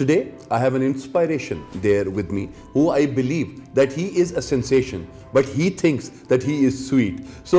Today I have an inspiration there with me who I believe that he is a sensation but he thinks that he is sweet. So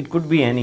It could be any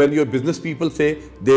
when your business people say they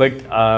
But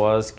was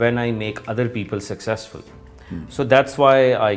when I make other people successful. So that's why I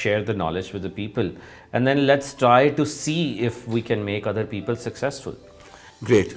share the knowledge with the people and then let's try to see if we can make other people successful. Great.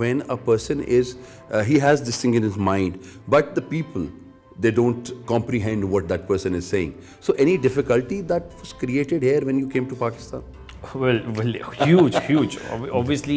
when a person is he has this thing in his mind but the people they don't comprehend what that person is saying. So any difficulty that was created here when you came to Pakistan? Well, huge. Obviously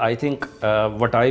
I think what I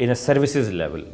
in a services level,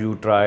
you try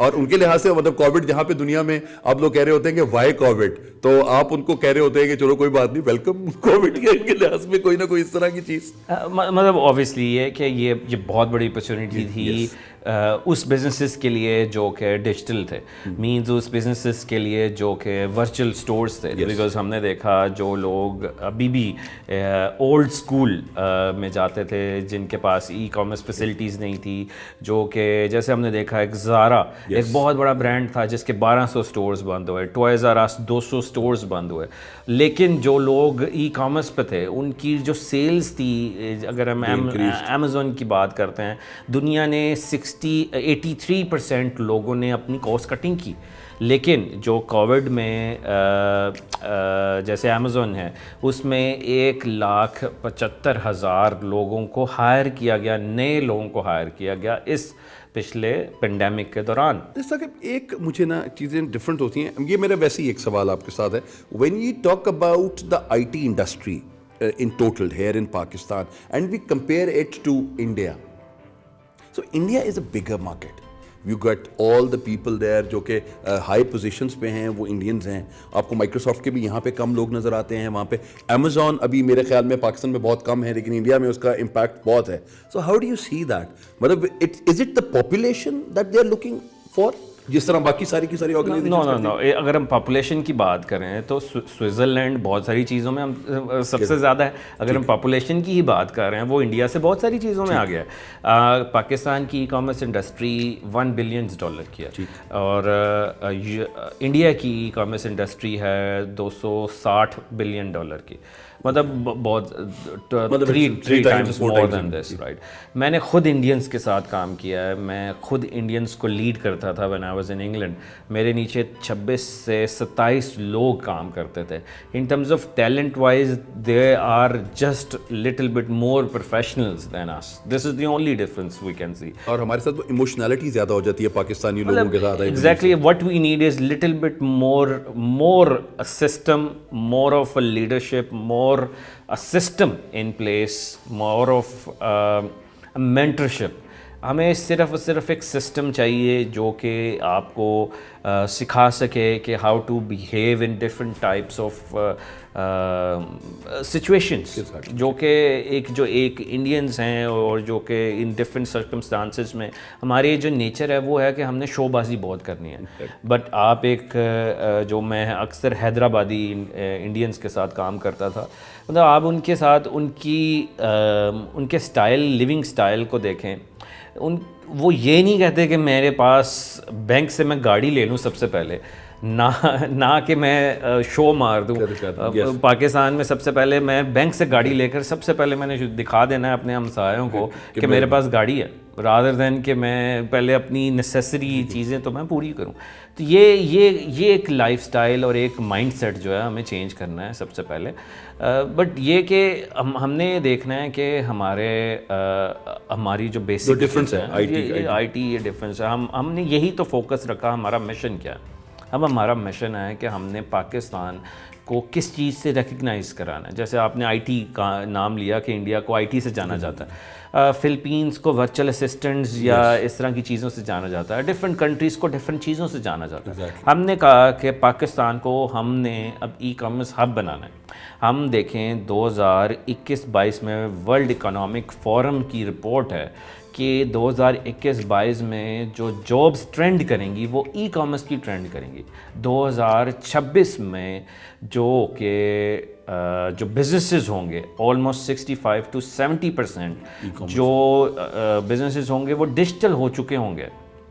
اور ان کے لحاظ سے مطلب Covid جہاں پہ دنیا میں آپ لوگ کہہ رہے ہوتے ہیں کہ وائی کووڈ, تو آپ ان کو کہہ رہے ہوتے ہیں کہ چلو کوئی بات نہیں, ویلکم کووڈ کے لحاظ میں کوئی نہ کوئی اس طرح کی چیز. مطلب اوبیسلی یہ کہ یہ بہت بڑی اپرچونیٹی تھی اس بزنسز کے لیے جو کہ ڈیجیٹل تھے, مینز اس بزنسز کے لیے جو کہ ورچوئل اسٹورز تھے, بیکاز ہم نے دیکھا جو لوگ ابھی بھی اولڈ اسکول میں جاتے تھے, جن کے پاس ای کامرس فیسلٹیز نہیں تھی, جو کہ جیسے ہم نے دیکھا ایک زارا ایک بہت بڑا برانڈ تھا جس کے 1200 اسٹورز بند ہوئے, ٹوائز آر اس 200 اسٹورز بند ہوئے, لیکن جو لوگ ای کامرس پہ تھے ان کی جو سیلز تھی, اگر ہم امیزون کی بات کرتے ہیں, دنیا نے 83% لوگوں نے اپنی کاسٹ کٹنگ کی. لیکن جو کووڈ میں جیسے امیزون ہے اس میں 1,75,000 لوگوں کو ہائر کیا گیا, نئے لوگوں کو ہائر کیا گیا اس پچھلے پینڈیمک کے دوران. جس طرح کہ ایک مجھے نا چیزیں ڈفرینٹ ہوتی ہیں, یہ میرا ویسے ہی ایک سوال آپ کے ساتھ ہے. When you talk about the I T industry in total here in Pakistan and we compare it to India, so India is a bigger market. You got all the people there جو کہ ہائی پوزیشنز پہ ہیں, وہ Indians ہیں. آپ کو Microsoft کے بھی یہاں پہ کم لوگ نظر آتے ہیں, وہاں پہ امیزون ابھی میرے خیال میں پاکستان میں بہت کم ہے, لیکن انڈیا میں اس کا امپیکٹ بہت ہے. So how do you see that, مطلب is it the population that they are looking for, جس طرح باقی ساری کی ساری آرگنائزیشن؟ نو, اگر ہم پاپولیشن کی بات کریں تو سوئٹزرلینڈ بہت ساری چیزوں میں ہم سب سے زیادہ ہے. اگر ہم پاپولیشن کی ہی بات کر رہے ہیں, وہ انڈیا سے بہت ساری چیزوں میں آ گیا ہے. پاکستان کی ای کامرس انڈسٹری $1 بلین کی ہے, اور انڈیا کی ای کامرس انڈسٹری ہے $260 بلین کی, مطلب بہت 3 times more than this, right. میں نے خود انڈینس کے ساتھ کام کیا ہے, میں خود انڈینس کو لیڈ کرتا تھا when I was in England. میرے نیچے 26 سے 27 لوگ کام کرتے تھے. In terms of talent wise they are just little bit more professionals than us. This is the only difference we can see. اور ہمارے ساتھ وہ ایموشنالٹی زیادہ ہو جاتی ہے پاکستانی لوگوں کے ساتھ. Exactly what we need is little bit more a system, more of a leadership, more a system in place, more of a mentorship. ہمیں صرف ایک سسٹم چاہیے جو کہ آپ کو سکھا سکے کہ how to behave in different types of situations, جو کہ ایک انڈینس ہیں اور جو کہ ان ڈفرینٹ سرکمسٹانسز میں ہماری جو نیچر ہے وہ ہے کہ ہم نے شو بازی بہت کرنی ہے. بٹ آپ ایک جو میں اکثر حیدرآبادی انڈینس کے ساتھ کام کرتا تھا, مطلب آپ ان کے ساتھ ان کے اسٹائل, لیونگ اسٹائل کو دیکھیں, وہ یہ نہیں کہتے کہ میرے پاس بینک سے میں گاڑی لے لوں سب سے پہلے, نہ کہ میں شو مار دوں. پاکستان میں سب سے پہلے میں بینک سے گاڑی لے کر سب سے پہلے میں نے دکھا دینا ہے اپنے ہمسایوں کو کہ میرے پاس گاڑی ہے, رادر دین کہ میں پہلے اپنی نیسیسری چیزیں تو میں پوری کروں. تو یہ ایک لائف سٹائل اور ایک مائنڈ سیٹ جو ہے ہمیں چینج کرنا ہے سب سے پہلے. بٹ یہ کہ ہم نے دیکھنا ہے کہ ہماری جو بیسک ڈفرینس ہے آئی ٹی, یہ ڈفرینس ہے. ہم نے یہی تو فوکس رکھا. ہمارا مشن کیا ہے؟ اب ہمارا مشن ہے کہ ہم نے پاکستان کو کس چیز سے ریکگنائز کرانا ہے. جیسے آپ نے آئی ٹی کا نام لیا کہ انڈیا کو آئی ٹی سے جانا جاتا ہے, فلپینس کو ورچوئل اسسٹنٹس یا اس طرح کی چیزوں سے جانا جاتا ہے, ڈفرینٹ کنٹریز کو ڈفرینٹ چیزوں سے جانا جاتا ہے. ہم نے کہا کہ پاکستان کو ہم نے اب ای کامرس ہب بنانا ہے. ہم دیکھیں 2021-22 میں ورلڈ اکنامک فورم کی رپورٹ ہے کہ 2021-22 میں جو جابس ٹرینڈ کریں گی وہ ای کامرس کی ٹرینڈ کریں گی. 2026 میں جو بزنسز ہوں گے آلموسٹ 65 to 70% جو بزنسز ہوں گے وہ ڈیجیٹل ہو چکے ہوں گے,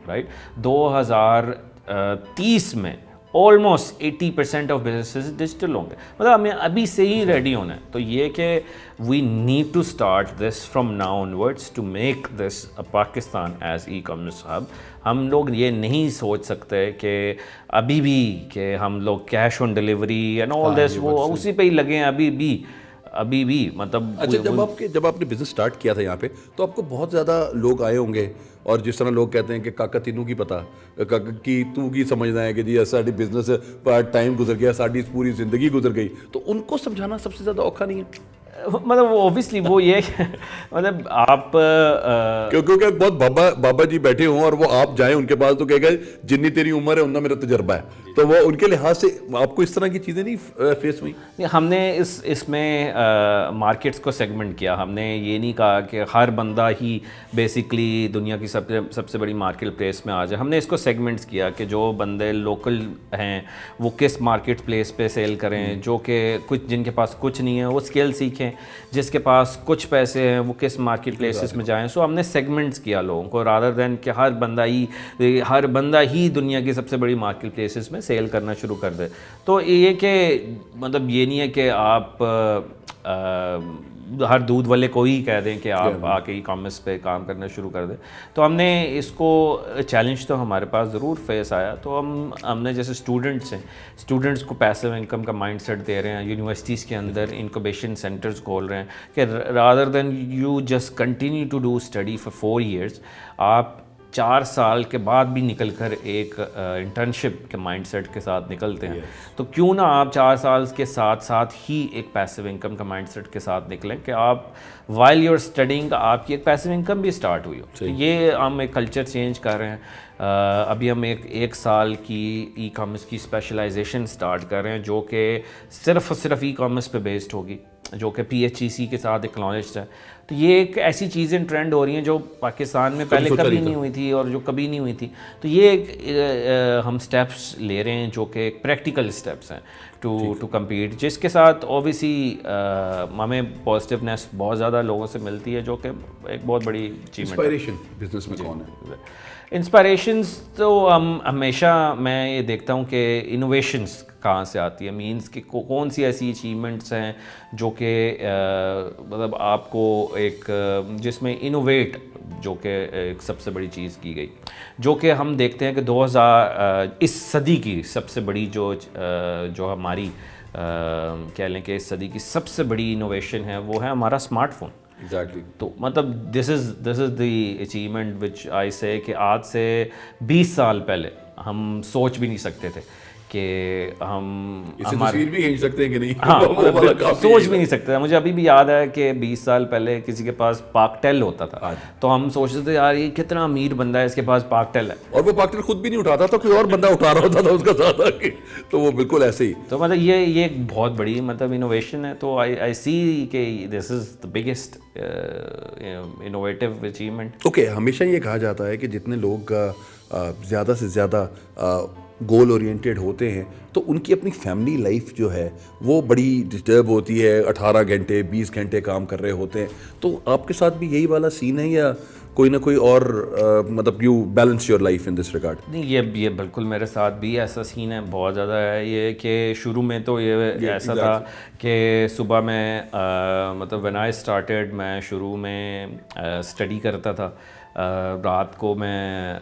رائٹ. 2030 میں آلموسٹ 80% آف بزنسز ڈیجیٹل ہوں گے. مطلب ہمیں ابھی سے ہی ریڈی ہونا ہے. تو یہ کہ we need to start this from now onwards to make this Pakistan as e commerce hub. ہم لوگ یہ نہیں سوچ سکتے کہ ابھی بھی کہ ہم لوگ cash on delivery and all this وہ اسی پہ ہی لگے ہیں ابھی بھی مطلب. اچھا, جب آپ نے بزنس اسٹارٹ کیا تھا یہاں پہ تو آپ کو بہت زیادہ لوگ آئے ہوں گے, اور جس طرح لوگ کہتے ہیں کہ کاکا تینوں کی پتہ کی تو کی سمجھنا ہے کہ جی ساری بزنس پارٹ ٹائم گزر گیا, ساری پوری زندگی گزر گئی, تو ان کو سمجھانا سب سے زیادہ اوکھا نہیں ہے؟ مطلب اوبیسلی وہ یہ مطلب آپ کیونکہ بہت بابا جی بیٹھے ہوں اور وہ آپ جائیں ان کے پاس تو کہے گا جتنی تیری عمر ہے اتنا میرا تجربہ ہے, تو وہ ان کے لحاظ سے آپ کو اس طرح کی چیزیں نہیں فیس ہوئی؟ ہم نے اس میں مارکیٹس کو سیگمنٹ کیا. ہم نے یہ نہیں کہا کہ ہر بندہ ہی بیسکلی دنیا کی سب سے بڑی مارکیٹ پلیس میں آ جائے. ہم نے اس کو سیگمنٹس کیا کہ جو بندے لوکل ہیں وہ کس مارکیٹ پلیس پہ سیل کریں, جو کہ کچھ جن کے پاس کچھ نہیں ہے وہ اسکل سیکھیں, جس کے پاس کچھ پیسے ہیں وہ کس مارکیٹ پلیسز میں جائیں. سو ہم نے سیگمنٹس کیا لوگوں کو رادر دین کہ ہر بندہ ہی دنیا کی سب سے بڑی مارکیٹ پلیسز میں سیل کرنا شروع کر دے. تو یہ کہ مطلب یہ نہیں ہے کہ آپ ہر دودھ والے کو ہی کہہ دیں کہ آپ آ کے ای کامرس پہ کام کرنا شروع کر دیں. تو ہم نے اس کو چیلنج تو ہمارے پاس ضرور فیس آیا. تو ہم نے جیسے اسٹوڈنٹس ہیں, اسٹوڈنٹس کو پیسو انکم کا مائنڈ سیٹ دے رہے ہیں, یونیورسٹیز کے اندر انکوبیشن سینٹرز کھول رہے ہیں کہ rather than you just continue to do study for 4 years, آپ 4 سال کے بعد بھی نکل کر ایک انٹرنشپ کے مائنڈ سیٹ کے ساتھ نکلتے ہیں. تو کیوں نہ آپ 4 سال کے ساتھ ساتھ ہی ایک پیسو انکم کا مائنڈ سیٹ کے ساتھ نکلیں کہ آپ وائل یور اسٹڈنگ آپ کی ایک پیسو انکم بھی اسٹارٹ ہوئی ہو. تو یہ ہم ایک کلچر چینج کر رہے ہیں. ابھی ہم ایک سال کی ای کامرس کی اسپیشلائزیشن اسٹارٹ کر رہے ہیں جو کہ صرف ای کامرس پہ بیسڈ ہوگی, جو کہ PHEC کے ساتھ اکنالجڈ ہے. تو یہ ایک ایسی چیزیں ٹرینڈ ہو رہی ہیں جو پاکستان میں پہلے کبھی نہیں ہوئی تھی اور جو کبھی نہیں ہوئی تھی. تو یہ ایک ہم سٹیپس لے رہے ہیں جو کہ ایک پریکٹیکل سٹیپس ہیں ٹو کمپیٹ, جس کے ساتھ اوبیسلی ہمیں پازیٹیونیس بہت زیادہ لوگوں سے ملتی ہے, جو کہ ایک بہت بڑی اچیومنٹ ہے. انسپائریشن بزنس میں کون ہے؟ انسپائریشنز تو ہم ہمیشہ میں یہ دیکھتا ہوں کہ انوویشنز کہاں سے آتی ہے, مینس کہ کون سی ایسی اچیومنٹس ہیں جو کہ مطلب آپ کو ایک جس میں انوویٹ جو کہ ایک سب سے بڑی چیز کی گئی, جو کہ ہم دیکھتے ہیں کہ 2000 اس صدی کی سب سے بڑی جو ہماری کہہ لیں کہ اس صدی کی سب سے بڑی انوویشن ہے وہ ہے ہمارا اسمارٹ فون. ایگزیکٹلی. تو مطلب دس از دی اچیومنٹ وچ آئی سے کہ آج سے 20 سال پہلے ہم سوچ بھی نہیں سکتے تھے کہ ہم تصویر بھی کھینچ سکتے ہیں کہ نہیں, ہاں سوچ بھی نہیں سکتے. مجھے ابھی بھی یاد ہے کہ 20 سال پہلے کسی کے پاس پاکٹیل ہوتا تھا تو ہم سوچتے تھے یار یہ کتنا امیر بندہ ہے اس کے پاس پاکٹیل ہے, اور وہ پاکٹیل خود بھی نہیں اٹھاتا تھا, کوئی اور بندہ اٹھا رہا ہوتا تھا اس کا ساتھ آ کے. تو وہ بالکل ایسے ہی. تو مطلب یہ ایک بہت بڑی مطلب انوویشن ہے. تو آئی سی کہ this is the biggest innovative achievement. Okay, ہمیشہ یہ کہا جاتا ہے کہ جتنے لوگ زیادہ سے زیادہ گول اورینٹیڈ ہوتے ہیں تو ان کی اپنی فیملی لائف جو ہے وہ بڑی ڈسٹرب ہوتی ہے, 18 گھنٹے 20 گھنٹے کام کر رہے ہوتے ہیں. تو آپ کے ساتھ بھی یہی والا سین ہے یا کوئی نہ کوئی اور مطلب you balance your life in this regard? نہیں, یہ بالکل میرے ساتھ بھی ایسا سین ہے, بہت زیادہ ہے. یہ کہ شروع میں تو یہ ایسا تھا کہ صبح میں مطلب وین آئی اسٹارٹیڈ میں شروع میں اسٹڈی کرتا تھا, رات کو میں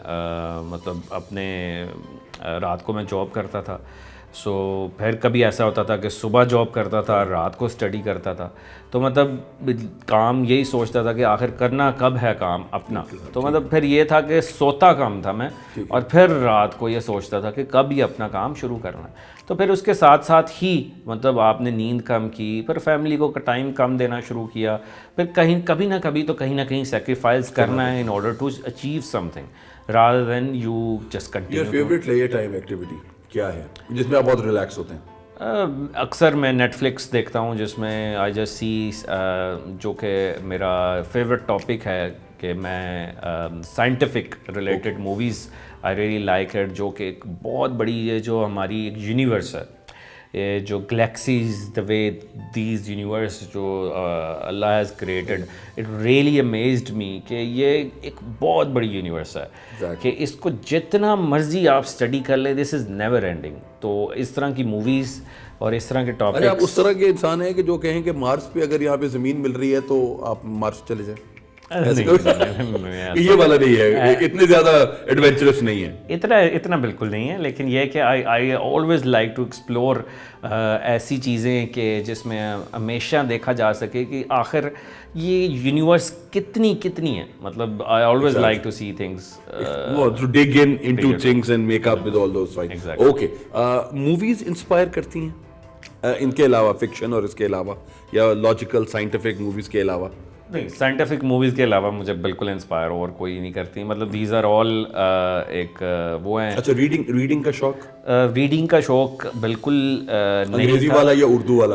مطلب رات کو میں جاب کرتا تھا. سو پھر کبھی ایسا ہوتا تھا کہ صبح جاب کرتا تھا, رات کو اسٹڈی کرتا تھا. تو مطلب کام یہی سوچتا تھا کہ آخر کرنا کب ہے کام اپنا. تو مطلب پھر یہ تھا کہ سوتا کم تھا میں, اور پھر رات کو یہ سوچتا تھا کہ کب یہ اپنا کام شروع کرنا ہے. تو پھر اس کے ساتھ ساتھ ہی مطلب آپ نے نیند کم کی, پھر فیملی کو ٹائم کم دینا شروع کیا, پھر کبھی نہ کبھی تو کہیں نہ کہیں سیکریفائز کرنا ہے in order to achieve something rather than you just continue. Your favorite leisure time activity کیا ہے جس میں آپ بہت ریلیکس ہوتے ہیں؟ اکثر میں نیٹ فلکس دیکھتا ہوں جس میں آئی جسٹ سی جو کہ میرا فیوریٹ ٹاپک ہے کہ میں scientific related movies I really like it, جو کہ ایک بہت بڑی یہ جو ہماری ایک یونیورس ہے, یہ جو galaxies the way these universe جو اللہ has created, it really amazed me کہ یہ ایک بہت بڑی یونیورس ہے کہ اس کو جتنا مرضی آپ اسٹڈی کر لیں دس از نیور اینڈنگ. تو اس طرح کی موویز اور اس طرح کے ٹاپک. آپ اس طرح کے انسان ہیں کہ جو کہیں کہ مارس پہ اگر یہاں پہ زمین مل رہی ہے تو آپ مارس چلے جائیں؟ یہ والا نہیں ہے, اتنے زیادہ ایڈونچرس نہیں ہے, اتنا بالکل نہیں ہے. لیکن یہ کہ I always like to explore ایسی چیزیں کہ جس میں ہمیشہ دیکھا جا سکے کہ آخر یہ یونیورس کتنی ہے. مطلب I always like to see things, to dig into things and make up with all those things. Okay, movies inspire کرتی ہیں ان کے علاوہ فکشن اور اس کے علاوہ یا لاجیکل سائنٹیفک موویز کے علاوہ؟ نہیں, سائنٹیفک موویز کے علاوہ مجھے بالکل انسپائر اور کوئی نہیں کرتی. مطلب دیز آر آل ایک وہ ہیں. اچھا, ریڈنگ کا شوق؟ ریڈنگ کا شوق بالکل نہیں انگریزی والا یا اردو والا؟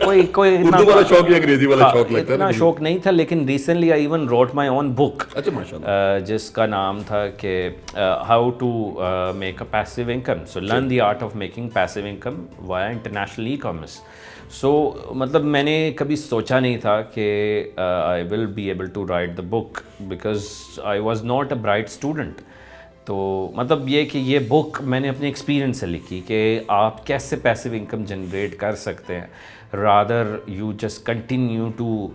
کوئی اردو والا شوق یا انگریزی والا شوق لگتا ہے؟ اتنا شوق نہیں تھا, لیکن recently I even wrote my own book. اچھا, ماشاء اللہ. جس کا نام تھا کہ how to make a passive income, so learn the art of making passive income via international e commerce. So مطلب میں نے کبھی سوچا نہیں تھا کہ I will be able to write the book because I was not a bright student. تو مطلب یہ کہ یہ بک میں نے اپنے ایکسپیرینس سے لکھی کہ آپ کیسے پیسو انکم جنریٹ کر سکتے ہیں, rather you just continue to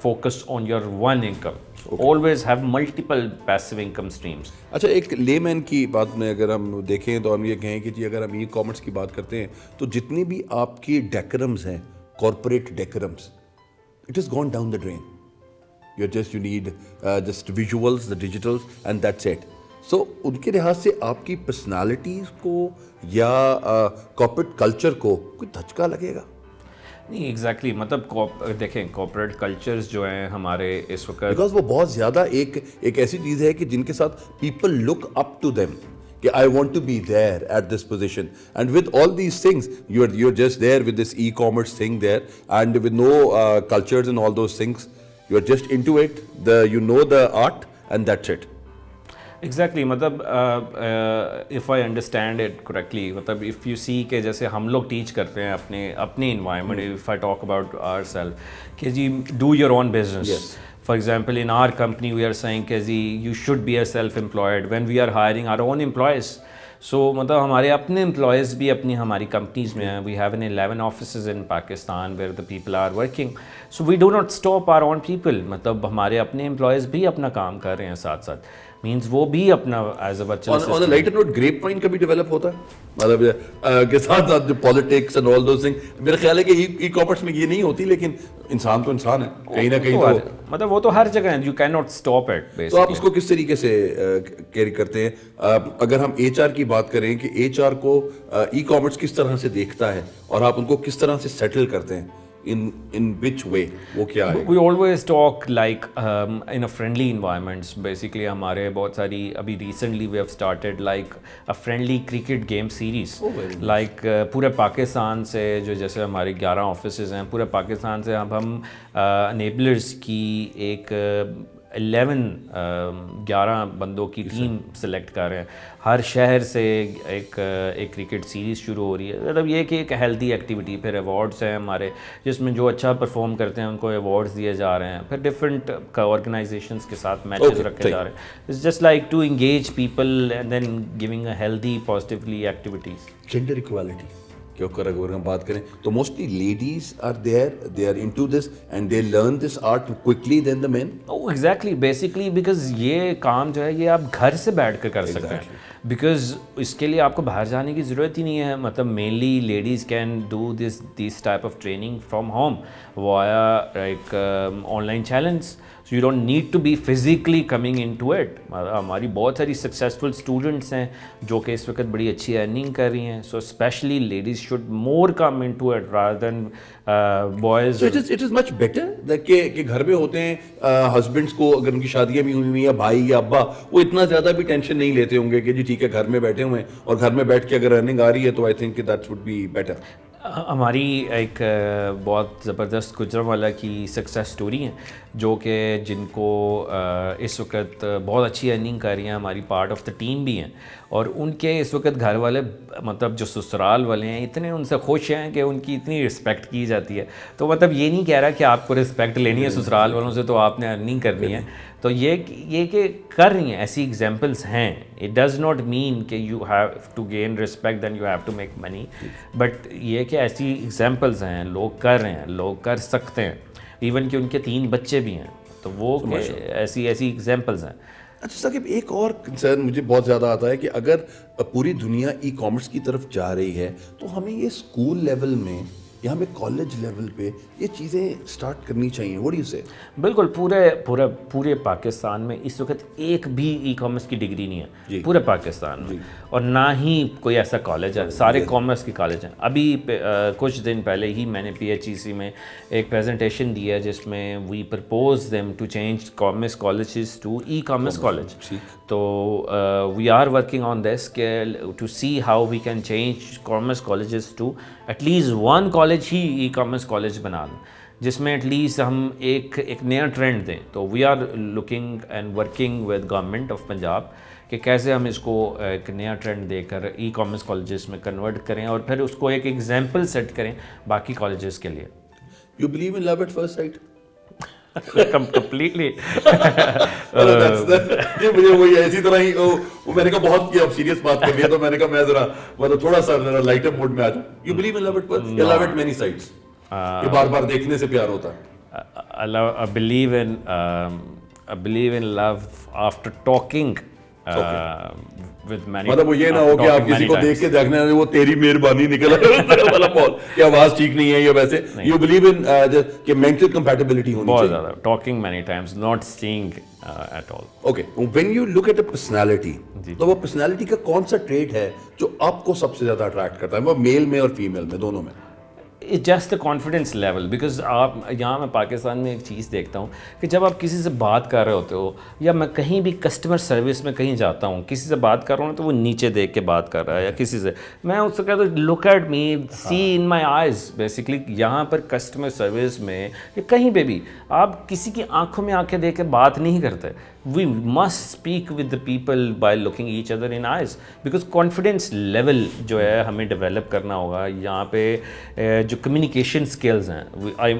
focus on your own income. Always have multiple passive income streams. اچھا, ایک لے مین کی بات میں اگر ہم دیکھیں تو ہم یہ کہیں کہ جی اگر ہم ای کامرس کی بات کرتے ہیں تو جتنی بھی آپ کی ڈیکرمز ہیں, corporate decorums, it is gone down the drain. You need just visuals, the digitals and that's it. So ان کے لحاظ سے آپ کی پرسنالٹیز کو یا کارپوریٹ کلچر کو کوئی دھچکا لگے گا؟ نہیں, ایگزیکٹلی. مطلب دیکھیں کارپوریٹ کلچرز جو ہیں ہمارے اس وقت, بیکاز وہ بہت زیادہ ایک ایسی چیز ہے کہ جن کے ساتھ people look up to them کہ I want to be there at this position, and with all these things you are just there with this e commerce thing there, and with no cultures and all those things, you are just into it, you know the art and that's it. Exactly. مطلب if I understand it correctly, مطلب if you see کہ جیسے ہم لوگ teach کرتے ہیں اپنے environment, if I talk about our self کہ جی do your own business. For example in our company we are seeing کہ جی you should be a self employed when we are hiring our own employees. So مطلب ہمارے اپنے employees بھی ہماری companies میں ہیں. We have in 11 offices in Pakistan where the people are working. So we do not stop our own people. مطلب ہمارے اپنے امپلائیز بھی اپنا کام کر رہے ہیں ساتھ ساتھ, مینس وہ بھی اپنا ایز اے بچہ. آن اے لائٹر نوٹ, گریپ وائن کا بھی ڈیولپ ہوتا ہے مطلب کے ساتھ ساتھ جو politics and all those thing. میرا خیال ہے کہ ای کامرس میں یہ نہیں ہوتی, لیکن انسان تو انسان ہے کہیں نہ کہیں, تو مطلب وہ تو ہر جگہ ہے, you can not stop it. تو آپ اس کو کس طریقے سے کیری کرتے ہیں؟ اگر ہم ایچ آر کی بات کریں کہ ایچ آر کو ای کامرس کس طرح سے دیکھتا ہے اور آپ ان کو کس طرح سے سیٹل کرتے ہیں, in which way, وہ کیا ہے؟ We always talk like in a friendly environments. Basically ہمارے بہت ساری ابھی recently we have started like a friendly cricket game series. Like پورے پاکستان سے جو جیسے ہمارے 11 آفیسز ہیں, پورے پاکستان سے اب ہم انیبلرز کی ایک 11 بندوں کی ٹیم سلیکٹ کر رہے ہیں. ہر شہر سے ایک کرکٹ سیریز شروع ہو رہی ہے. مطلب یہ کہ ایک ہیلدی ایکٹیویٹی. پھر ایوارڈس ہیں ہمارے جس میں جو اچھا پرفارم کرتے ہیں ان کو ایوارڈس دیے جا رہے ہیں. پھر ڈفرینٹ آرگنائزیشنس کے ساتھ میچز رکھے جا رہے ہیں. It's just like to engage people and then giving a healthy positively activities. Gender equality کے اوپر اگر ہم بات کریں تو mostly ladies are there, they are into this and they learn this art quickly than the man. Exactly, basically because یہ کام جو ہے یہ آپ گھر سے بیٹھ کر کر سکتے ہیں, بیکاز اس کے لیے آپ کو باہر جانے کی ضرورت ہی نہیں ہے. مطلب mainly ladies can do this type of training from home via ایک online challenge. So you don't need to be physically coming into it. ہماری بہت ساری سکسیزفل اسٹوڈنٹس ہیں جو کہ اس وقت بڑی اچھی ارننگ کر رہی ہیں. So especially ladies should more come into it rather than boys. It is much better کہ گھر میں ہوتے ہیں ہسبینڈس کو, اگر ان کی شادیاں بھی ہوئی ہوئی یا بھائی یا ابا, وہ اتنا زیادہ بھی ٹینشن نہیں لیتے ہوں گے کہ جی ٹھیک ہے گھر میں بیٹھے ہوئے ہیں اور گھر میں بیٹھ کے اگر ارننگ آ رہی ہے تو I think that would be better. ہماری ایک بہت زبردست گجرانوالہ کی سکسیس سٹوری ہیں جو کہ جن کو اس وقت بہت اچھی ارننگ کر رہی ہیں, ہماری پارٹ آف دا ٹیم بھی ہیں, اور ان کے اس وقت گھر والے مطلب جو سسرال والے ہیں اتنے ان سے خوش ہیں کہ ان کی اتنی رسپیکٹ کی جاتی ہے. تو مطلب یہ نہیں کہہ رہا کہ آپ کو رسپیکٹ لینی ہے سسرال والوں سے تو آپ نے ارننگ کرنی ہے. تو یہ کہ کر رہی ہیں, ایسی ایگزامپلس ہیں. اٹ ڈز ناٹ مین کہ you have to gain respect then you have to make money, but یہ کہ ایسی ایگزامپلس ہیں, لوگ کر رہے ہیں, لوگ کر سکتے ہیں, ایون کہ ان کے 3 بچے بھی ہیں. تو وہ ایسی ایگزامپلس ہیں. اچھا ثاقب, ایک اور کنسرن مجھے بہت زیادہ آتا ہے کہ اگر پوری دنیا ای کامرس کی طرف جا رہی ہے تو ہمیں یہ اسکول لیول میں یا ہمیں کالج لیول پہ یہ چیزیں اسٹارٹ کرنی چاہیے. What do you say? بالکل پورے پاکستان میں اس وقت ایک بھی ای کامرس کی ڈگری نہیں ہے پورے پاکستان میں, اور نہ ہی کوئی ایسا کالج ہے, سارے کامرس کے کالج ہیں. ابھی کچھ دن پہلے ہی میں نے PHEC میں ایک پریزنٹیشن دیا جس میں we propose them to change commerce colleges to e commerce college. تو we are working on this کہ to see how we can change commerce colleges to at least one college ہی e commerce college بنا دیں, جس میں at least ہم ایک نیا ٹرینڈ دیں. تو we are looking and working with government of Punjab کہ کیسے ہم اس کو ایک نیا ٹرینڈ دے کر ای کامرس کالجز میں کنورٹ کریں اور پھر اس کو ایک ایگزامپل سیٹ کریں باقی کالجز کے لیے. You believe in love at first sight? Completely. مجھے وہی اسی طرح ہی وہ میں نے کہا بہت کیا اب سیریس بات کر لیا, تو میں نے کہا میں ذرا مطلب تھوڑا سا لائٹر موڈ میں آ جاؤں. You believe in love at first? یا love at many sights? یہ بار بار دیکھنے سے پیار ہوتا ہے. I believe in love after talking with many. مطلب وہ یہ نہ ہو کہ آپ کسی کو دیکھ کے دیکھنے وہ تیری مہربانی نکل والا بول کہ آواز ٹھیک نہیں ہے یا ویسے. You believe in کہ mental compatibility ہونی بہت چاہیے. زیادہ talking many times, not seeing at all. Okay, when you look at a personality, تو وہ personality کا کون سا ٹریٹ ہے جو آپ کو سب سے زیادہ اٹریکٹ کرتا ہے, وہ میل میں اور فیمیل میں دونوں میں؟ It's just the confidence level, because آپ یہاں میں پاکستان میں ایک چیز دیکھتا ہوں کہ جب آپ کسی سے بات کر رہے ہوتے ہو یا میں کہیں بھی کسٹمر سروس میں کہیں جاتا ہوں کسی سے بات کر رہا ہوں تو وہ نیچے دیکھ کے بات کر رہا ہے, یا کسی سے میں اس سے کہتا ہوں look at me, see in my eyes. Basically یہاں پر کسٹمر سروس میں یا کہیں پہ بھی آپ کسی کی آنکھوں میں آنکھیں دیکھ کے بات نہیں کرتے. We must speak with the people by looking each other in eyes, because confidence level جو ہے ہمیں ڈیولپ کرنا ہوگا. یہاں پہ جو کمیونیکیشن اسکلز ہیں,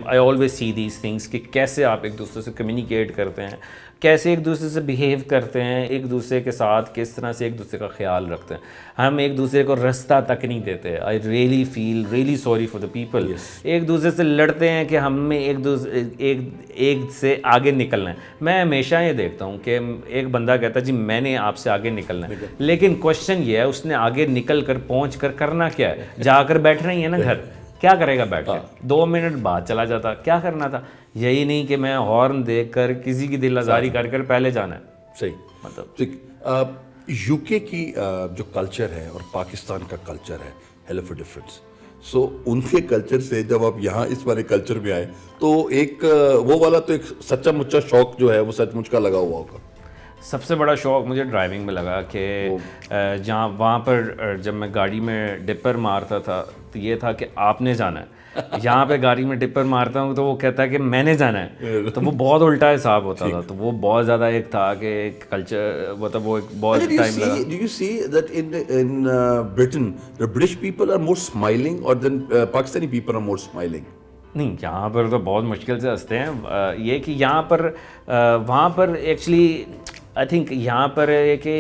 I always see these things کہ کیسے آپ ایک دوسرے سے کمیونیکیٹ کرتے ہیں, کیسے ایک دوسرے سے بیہیو کرتے ہیں, ایک دوسرے کے ساتھ کس طرح سے ایک دوسرے کا خیال رکھتے ہیں. ہم ایک دوسرے کو رستہ تک نہیں دیتے. I really feel really sorry for the people. ایک دوسرے سے لڑتے ہیں کہ ہم میں ایک سے آگے نکلنا ہے. میں ہمیشہ یہ دیکھتا ہوں کہ ایک بندہ کہتا ہے جی میں نے آپ سے آگے نکلنا ہے, لیکن کوشچن یہ ہے اس نے آگے نکل کر پہنچ کر کرنا کیا ہے؟ جا کر بیٹھنا ہی ہے نا گھر. کیا کرے گا بیٹھ کے؟ 2 منٹ بعد چلا جاتا. کیا کرنا تھا؟ یہی نہیں کہ میں ہارن دیکھ کر کسی کی دل آزاری کر کر پہلے جانا ہے. صحیح. مطلب UK کی جو کلچر ہے اور پاکستان کا کلچر ہے, ہیل آف اے ڈفرینس. سو ان کے کلچر سے جب آپ یہاں اس والے کلچر میں آئے تو ایک وہ والا تو ایک سچا مچا شوق جو ہے وہ سچ مچ کا لگا ہوا ہوگا. سب سے بڑا شوق مجھے ڈرائیونگ میں لگا کہ جہاں وہاں پر جب میں گاڑی میں ڈپر مارتا تھا تو یہ تھا کہ آپ نے جانا ہے. یہاں پہ گاڑی میں ڈپر مارتا ہوں تو وہ کہتا ہے کہ میں نے جانا ہے, تو وہ بہت الٹا حساب ہوتا تھا. تو وہ بہت زیادہ ایک تھا کہ ایک کلچر مطلب وہ ایک بہت ٹائم لگا. Do you see that in Britain the British people are more smiling or than Pakistani people are more smiling? نہیں, یہاں پر تو بہت مشکل سے ہنستے ہیں. یہ کہ یہاں پر وہاں پر ایکچولی آئی تھنک یہاں پر ہے کہ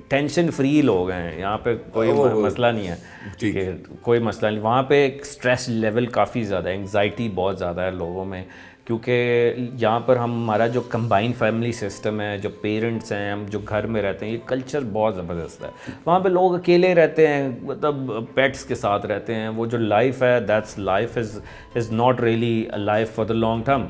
ٹینشن فری لوگ ہیں. یہاں پہ کوئی مسئلہ نہیں ہے, کہ کوئی مسئلہ نہیں. وہاں پہ ایک اسٹریس لیول کافی زیادہ ہے, انگزائٹی بہت زیادہ ہے لوگوں میں, کیونکہ یہاں پر ہمارا جو کمبائن فیملی سسٹم ہے, جو پیرنٹس ہیں, ہم جو گھر میں رہتے ہیں, یہ کلچر بہت زبردست ہے. وہاں پہ لوگ اکیلے رہتے ہیں, مطلب پیٹس کے ساتھ رہتے ہیں. وہ جو لائف ہے that's life is not really life for the long term.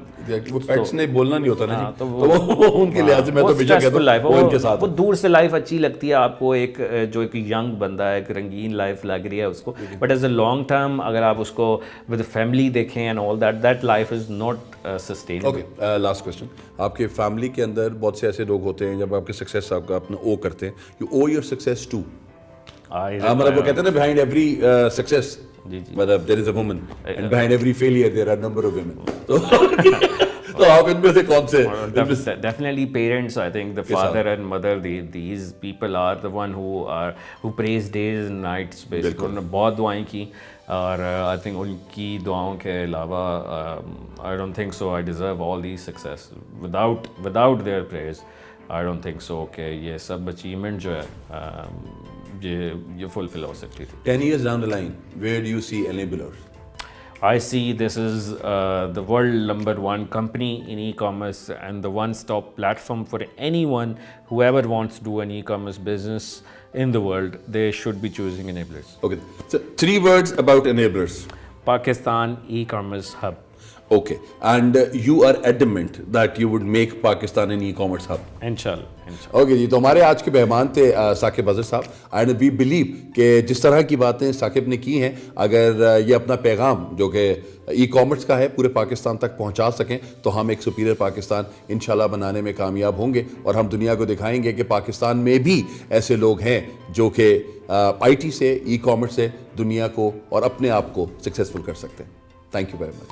وہ پیٹس نے بولنا نہیں ہوتا نا, تو وہ ان کے لحاظ سے میں تو بیچا کہتا ہوں وہ ان کے ساتھ. وہ دور سے لائف اچھی لگتی ہے آپ کو, ایک جو ایک ینگ بندہ ہے, ایک رنگین لائف لگ رہی ہے اس کو, but as a long term اگر آپ اس کو ود فیملی دیکھیں and all that life is not sustainable. Okay, last question. آپ کے فیملی کے اندر بہت سے ایسے لوگ ہوتے ہیں جب آپ کے سکسیس آپ کا اپنا او کرتے ہیں, you owe your success to. مطلب وہ کہتے ہیں نا بیہائنڈ ایوری سکسیس مطلب there is a woman and behind every failure there are number of women. تو آپ ان میں سے کون سے؟ Definitely parents, I think the father and mother, these people are the one who praise days and nights basically. انہوں نے بہت دعائیں کی, اور I think ان کی دعاؤں کے علاوہ I don't think so I deserve all these success. Without their praise I don't think so کہ یہ سب achievement جو ہے یہ fulfill ہو سکتی تھی. 10 years down the line, where do you see enablers? I see this is the world number 1 company in e-commerce and the one-stop platform for anyone whoever wants to do an e-commerce business in the world. They should be choosing enablers. Okay, so 3 words about enablers. Pakistan e-commerce hub. Okay, and you are adamant that you would make Pakistan an e-commerce hub. Inshallah. Okay جی، تو ہمارے آج کے مہمان تھے ثاقب اظہر صاحب، and we believe کہ جس طرح کی باتیں ثاقب نے کی ہیں، اگر یہ اپنا پیغام جو کہ ای کامرس کا ہے پورے پاکستان تک پہنچا سکیں تو ہم ایک سپیریئر پاکستان انشاءاللہ بنانے میں کامیاب ہوں گے، اور ہم دنیا کو دکھائیں گے کہ پاکستان میں بھی ایسے لوگ ہیں جو کہ آئی ٹی سے، ای کامرس سے دنیا کو اور اپنے آپ کو سکسیزفل کر سکتے ہیں. Thank you very much.